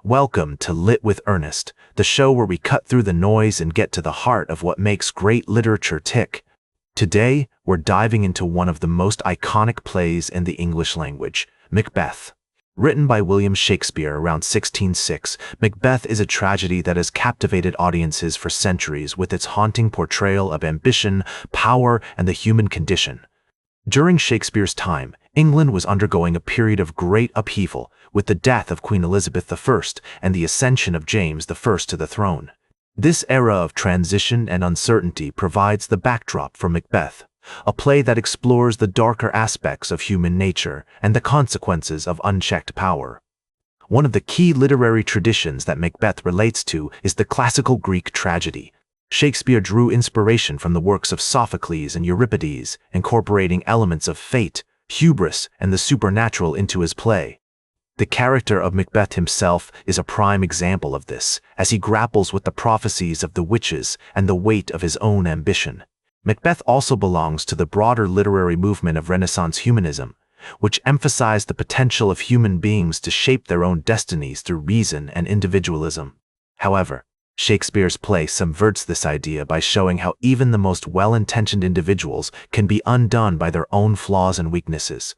Welcome to Lit with Ernest, the show where we cut through the noise and get to the heart of what makes great literature tick. Today, we're diving into one of the most iconic plays in the English language, Macbeth. Written by William Shakespeare around 1606, Macbeth is a tragedy that has captivated audiences for centuries with its haunting portrayal of ambition, power, and the human condition. During Shakespeare's time, England was undergoing a period of great upheaval, with the death of Queen Elizabeth I and the ascension of James I to the throne. This era of transition and uncertainty provides the backdrop for Macbeth, a play that explores the darker aspects of human nature and the consequences of unchecked power. One of the key literary traditions that Macbeth relates to is the classical Greek tragedy. Shakespeare drew inspiration from the works of Sophocles and Euripides, incorporating elements of fate, hubris, and the supernatural into his play. The character of Macbeth himself is a prime example of this, as he grapples with the prophecies of the witches and the weight of his own ambition. Macbeth also belongs to the broader literary movement of Renaissance humanism, which emphasized the potential of human beings to shape their own destinies through reason and individualism. However, Shakespeare's play subverts this idea by showing how even the most well-intentioned individuals can be undone by their own flaws and weaknesses.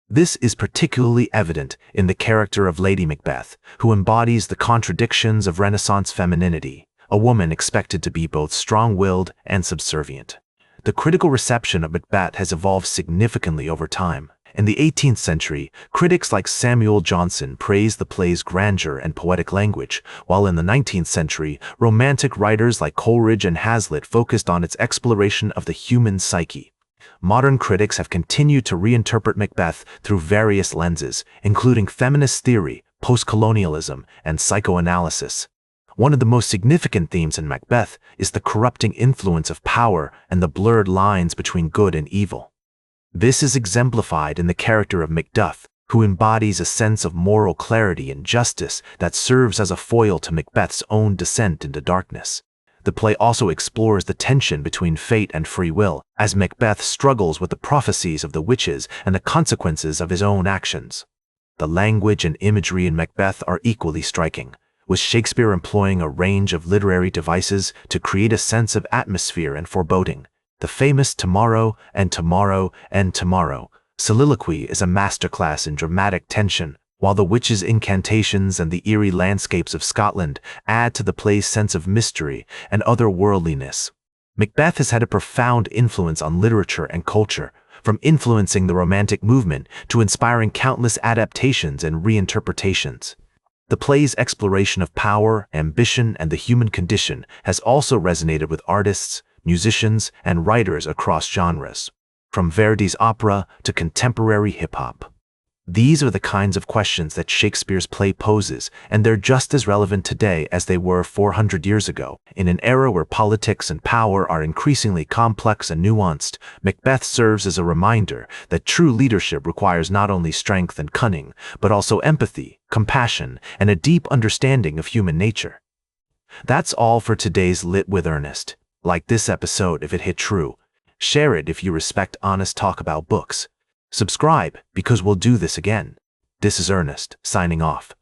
This is particularly evident in the character of Lady Macbeth, who embodies the contradictions of Renaissance femininity, a woman expected to be both strong-willed and subservient. The critical reception of Macbeth has evolved significantly over time. In the 18th century, critics like Samuel Johnson praised the play's grandeur and poetic language, while in the 19th century, romantic writers like Coleridge and Hazlitt focused on its exploration of the human psyche. Modern critics have continued to reinterpret Macbeth through various lenses, including feminist theory, post-colonialism, and psychoanalysis. One of the most significant themes in Macbeth is the corrupting influence of power and the blurred lines between good and evil. This is exemplified in the character of Macduff, who embodies a sense of moral clarity and justice that serves as a foil to Macbeth's own descent into darkness. The play also explores the tension between fate and free will, as Macbeth struggles with the prophecies of the witches and the consequences of his own actions. The language and imagery in Macbeth are equally striking, with Shakespeare employing a range of literary devices to create a sense of atmosphere and foreboding. The famous "tomorrow and tomorrow and tomorrow" soliloquy is a masterclass in dramatic tension, while the witches' incantations and the eerie landscapes of Scotland add to the play's sense of mystery and otherworldliness. Macbeth has had a profound influence on literature and culture, from influencing the Romantic movement to inspiring countless adaptations and reinterpretations. The play's exploration of power, ambition, and the human condition has also resonated with artists, musicians, and writers across genres, from Verdi's opera to contemporary hip-hop. These are the kinds of questions that Shakespeare's play poses, and they're just as relevant today as they were 400 years ago. In an era where politics and power are increasingly complex and nuanced, Macbeth serves as a reminder that true leadership requires not only strength and cunning, but also empathy, compassion, and a deep understanding of human nature. That's all for today's Lit with Ernest. Like this episode if it hit true. Share it if you respect honest talk about books. Subscribe because we'll do this again. This is Ernest, signing off.